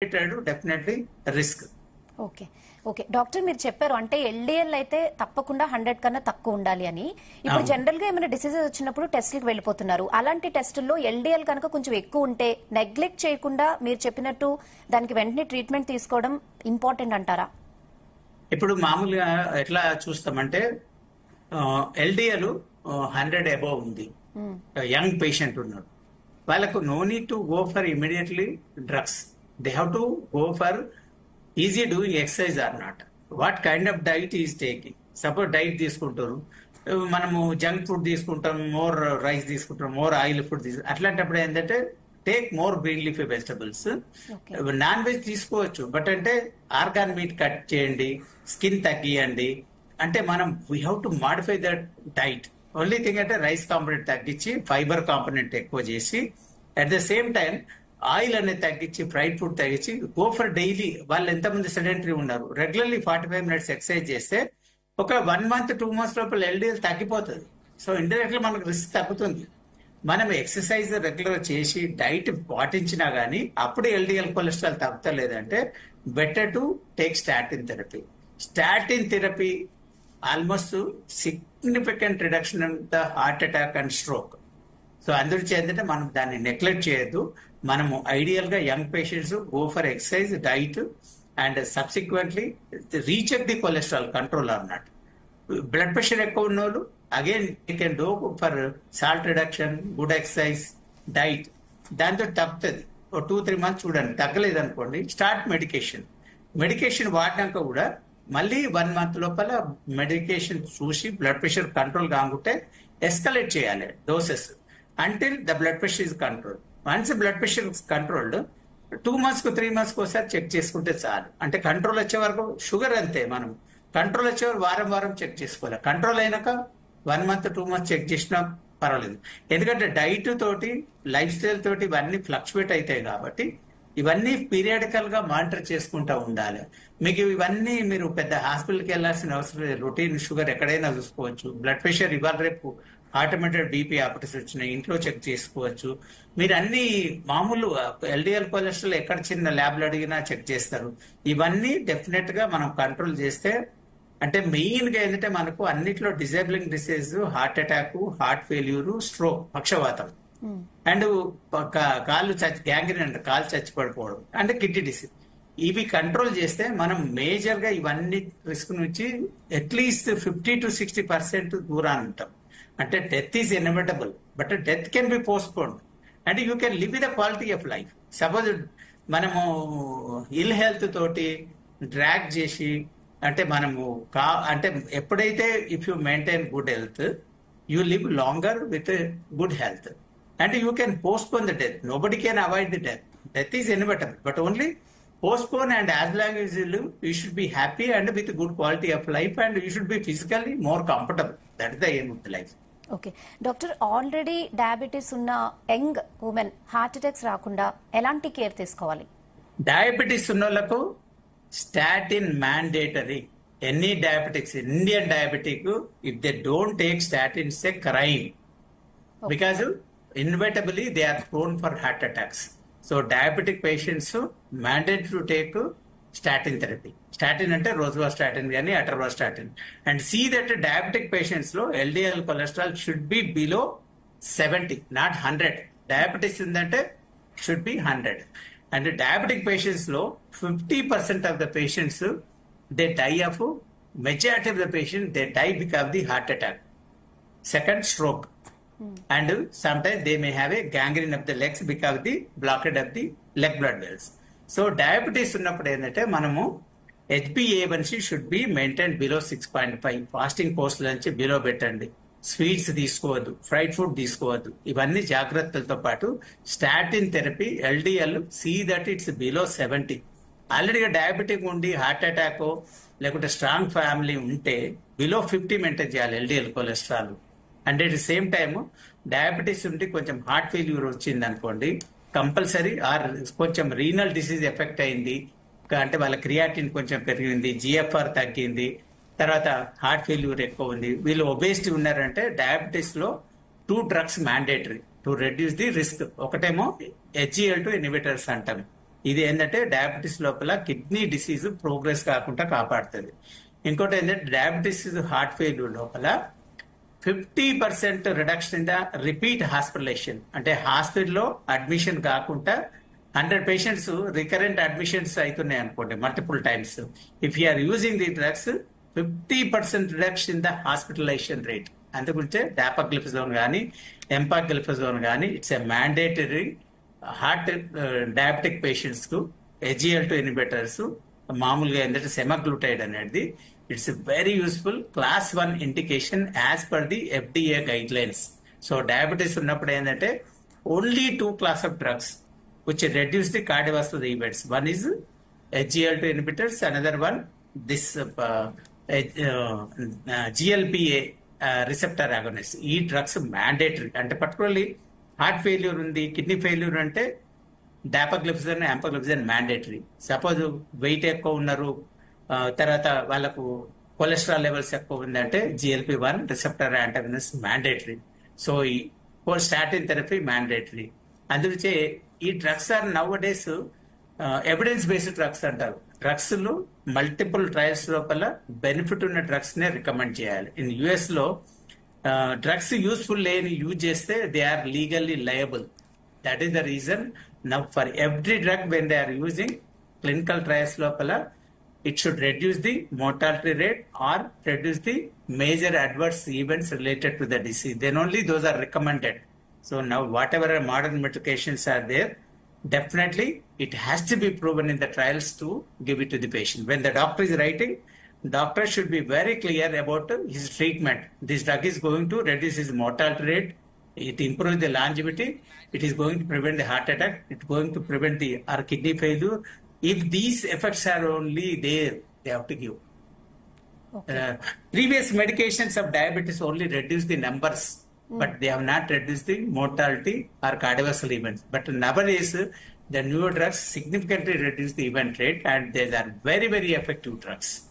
Definitely risk. Okay okay doctor, మీరు చెప్పారు అంటే ఎల్డిఎల్ అయితే తప్పకుండా 100 కన్నా తక్కువ ఉండాలి అని. ఇప్పుడు జనరల్ గా ఏమైనా డిసీజెస్ వచ్చినప్పుడు టెస్ట్లకు వెళ్ళిపోతున్నారు. అలాంటి టెస్టుల్లో ఎల్డిఎల్ కనుక కొంచెం ఎక్కువ ఉంటే నెగ్లెక్ట్ చేయకుండా మీరు చెప్పినట్టు దానికి వెంటనే ట్రీట్మెంట్ తీసుకోవడం ఇంపార్టెంట్ అంటారా? ఇప్పుడు మామూలుగా ఎట్లా చూస్తామంటే ఎల్డిఎల్ 100 అబోవ్ ఉంది, యంగ్ పేషెంట్ ఉన్నాడు, వాళ్ళకు no need to go for immediately drugs. They have to go for easy doing exercise or not, what kind of diet is taking. Suppose diet తీసుకుంటారు, మనము జంక్ ఫుడ్ తీసుకుంటాం, more rice తీసుకుంటాం, more oil food తీసుకుంటాం. అట్లాంటప్పుడు ఏంటంటే take more green leafy vegetables. Non veg తీసుకోవచ్చు, but అంటే organ meat cut చేయండి, స్కిన్ తగ్గియండి. అంటే మనం we have to modify that diet. Only thing అంటే రైస్ కాంపోనెంట్ తగ్గించి ఫైబర్ కాంపోనెంట్ ఎక్కువ చేసి, at the same time oil అనేది తగ్గించి, ఫ్రైడ్ ఫుడ్ తగ్గించి, గో ఫర్ డైలీ. వాళ్ళు ఎంతమంది సెడెంటరీ ఉన్నారు, రెగ్యులర్లీ 45 minutes ఎక్సర్సైజ్ చేస్తే ఒక 1 month 2 months లోపల ఎల్డిఎల్ తగ్గిపోతుంది. సో ఇండైరెక్ట్లీ మనకు రిస్క్ తగ్గుతుంది. మనం ఎక్సర్సైజ్ రెగ్యులర్ చేసి డైట్ పాటించినా గానీ అప్పుడు ఎల్డిఎల్ కొలెస్ట్రాల్ తగ్గుతలేదంటే better to take statin therapy. Statin therapy almost significant reduction in the heart attack and stroke. So అందరూ ఏంటంటే మనం దాన్ని నెగ్లెక్ట్ చేయొద్దు. మనము ఐడియల్ గా young patients go for exercise, diet and subsequently recheck the cholesterol control or not. Blood pressure ఎక్కువ ఉన్న వాళ్ళు again you can do for salt reduction, good exercise, diet. దాంతో తగ్గుతుంది. 2-3 months చూడండి, తగ్గలేదు అనుకోండి, స్టార్ట్ మెడికేషన్. మెడికేషన్ వాడినాక కూడా మళ్ళీ 1 month లోపల మెడికేషన్ చూసి బ్లడ్ ప్రెషర్ కంట్రోల్ కాకుంటే ఎస్కలేట్ చేయాలి doses until the blood pressure is control. Once blood pressure controlled 2 months 3 months ఒకసారి చెక్ చేసుకుంటే చాలు. అంటే కంట్రోల్ వచ్చే వరకు షుగర్ అంతే, మనం కంట్రోల్ వచ్చే వరకు వారం వారం చెక్ చేసుకోవాలి. కంట్రోల్ అయినాక 1 month 2 months చెక్ చేసినా పర్వాలేదు. ఎందుకంటే డైట్ తోటి లైఫ్ స్టైల్ తోటి ఇవన్నీ ఫ్లక్చువేట్ అవుతాయి కాబట్టి ఇవన్నీ పీరియాడికల్ గా మానిటర్ చేసుకుంటా ఉండాలి. మీకు ఇవన్నీ మీరు పెద్ద హాస్పిటల్కి వెళ్లాల్సిన అవసరం లేదు. రొటీన్ షుగర్ ఎక్కడైనా చూసుకోవచ్చు. బ్లడ్ ప్రెషర్ ఇవాళ రేపు ఆటోమేటెడ్ బీపీ ఆపరేస్ వచ్చినాయి, ఇంట్లో చెక్ చేసుకోవచ్చు. మీరు అన్ని మామూలు ఎల్డిఎల్ కొలెస్ట్రాల్ ఎక్కడ చిన్న ల్యాబ్లు అడిగినా చెక్ చేస్తారు. ఇవన్నీ డెఫినెట్ గా మనం కంట్రోల్ చేస్తే, అంటే మెయిన్ గా ఏంటంటే మనకు అన్నిట్లో disabling disease, heart attack, heart failure, stroke, పక్షవాతం అండ్ కాళ్ళు గ్యాంగ్రీన్ అంటే కాళ్ళు చచ్చిపడిపోవడం అంటే కిడ్నీ డిసీజ్, ఇవి కంట్రోల్ చేస్తే మనం మేజర్ గా ఇవన్నీ రిస్క్ నుంచి అట్లీస్ట్ 50-60% దూరాన్ని ఉంటాం. అంటే death is inevitable, but death can be postponed and you can live with the quality of life. Suppose మనము ఇల్ హెల్త్ తోటి డ్రాగ్ చేసి, అంటే మనము అంటే ఎప్పుడైతే if you maintain good health you live longer with good health and you can postpone the death. Nobody can avoid the death. Death is inevitable, but only postpone, and as long as you live, you should be happy and with good quality of life, and you should be physically more comfortable. That is the aim of the life. Okay doctor, already diabetes ఉన్న young women heart attacks రాకుండా ఎలాంటి care తీసుకోవాలి? Diabetes ఉన్న వాళ్ళకు statin mandatory. Any diabetics, Indian diabetic, if they don't take statin it's a crime, because inevitably they are prone for heart attacks. So diabetic patients mandate to take statin therapy. Statin ante rosuvastatin gaani atorvastatin, and see that diabetic patients lo LDL cholesterol should be below 70, not 100. Diabetes undante should be 100, and diabetic patients lo 50% of the patients they die of, majority of the patients they die because of the heart attack, second stroke, and sometimes they may have a gangrene of the legs because of the blockade of the leg blood vessels. So diabetes ఉన్నప్పుడు ఏంటంటే మనము HbA1c should be maintain below 6.5. Fasting post నుంచి below పెట్టండి. Sweets తీసుకోవద్దు, fried food తీసుకోవద్దు. ఇవన్నీ జాగ్రత్తలతో పాటు statin therapy, LDL see that it's below 70. ఆల్రెడీగా డయాబెటిక్ ఉండి హార్ట్ అటాక్ లేకుంటే స్ట్రాంగ్ ఫ్యామిలీ ఉంటే బిలో 50 మెయింటైన్ చేయాలి LDL cholesterol. And at the same time diabetes ఉండి కొంచెం హార్ట్ ఫెయిల్యూర్ వచ్చింది అనుకోండి, కంపల్సరీ ఆర్ కొంచెం రీనల్ డిసీజ్ ఎఫెక్ట్ అయింది అంటే వాళ్ళ క్రియాటిన్ కొంచెం పెరిగింది, జిఎఫ్ఆర్ తగ్గింది, తర్వాత హార్ట్ ఫెయిల్యూర్ ఎక్కువ ఉంది, వీళ్ళు ఒబేసిటీ ఉన్నారంటే డయాబెటీస్ లో 2 drugs mandatory to reduce the risk. ఒకటేమో HGL2 ఇన్హిబిటర్స్ అంటాం, ఇది ఏంటంటే డయాబెటీస్ లోపల కిడ్నీ డిసీజ్ ప్రోగ్రెస్ కాకుండా కాపాడుతుంది. ఇంకోటి ఏంటంటే డయాబెటీస్ హార్ట్ ఫెయిల్యూర్ లోపల 50% reduction in the repeat hospitalization, అంటే హాస్పిటల్లో అడ్మిషన్ కాకుండా 100 పేషెంట్స్ రికరెంట్ అడ్మిషన్స్ అవుతున్నాయి అనుకోండి multiple times. If you are using the drugs 50% reduction in the hospitalization rate. అందుగురించే డాపాగ్లిఫజోన్ కానీ ఎంపాగ్లిఫజోన్ కానీ it's a mandatory heart diabetic patients కు. SGLT ఇన్హిబిటర్స్ మామూలుగా ఏంటంటే సెమాగ్లూటైడ్ అనేది it's very useful class 1 indication as per the FDA guidelines. So diabetes ఉన్నప్పుడు ఏంటంటే only 2 class of drugs which reduce the cardiovascular events. One is SGLT inhibitors, another one this GLPA receptor agonist. ఈ drugs mandatory, అంటే particularly heart failure ఉంది, kidney failure అంటే dapagliflozin empagliflozin mandatory. Suppose weight ఎక్కువ ఉన్నారు, తర్వాత వాళ్ళకు cholesterol levels ఎక్కువ ఉందంటే GLP-1 receptor antagonist mandatory. So ఈ స్టాటిన్ థెరపీ మ్యాండేటరీ. అందుకే ఈ drugs are nowadays evidence based drugs అంటారు. డ్రగ్స్ లో మల్టిపుల్ ట్రయల్స్ లోపల బెనిఫిట్ ఉన్న డ్రగ్స్ నే రికమెండ్ చేయాలి. ఇన్ US లో డ్రగ్స్ యూస్ఫుల్ లేని యూజ్ చేస్తే they are legally liable. That is the reason now for every drug when they are using clinical trials లోపల it should reduce the mortality rate or reduce the major adverse events related to the disease. Then only those are recommended. So now whatever modern medications are there, definitely it has to be proven in the trials to give it to the patient. When the doctor is writing, doctor should be very clear about his treatment. This drug is going to reduce his mortality rate, it improves the longevity, it is going to prevent the heart attack, it is going to prevent the or kidney failure. If these effects are only there, they have to give. Okay. Previous medications of diabetes only reduce the numbers, but they have not reduced the mortality or cardiovascular events. But nowadays, the newer drugs significantly reduce the event rate, and these are very, very effective drugs.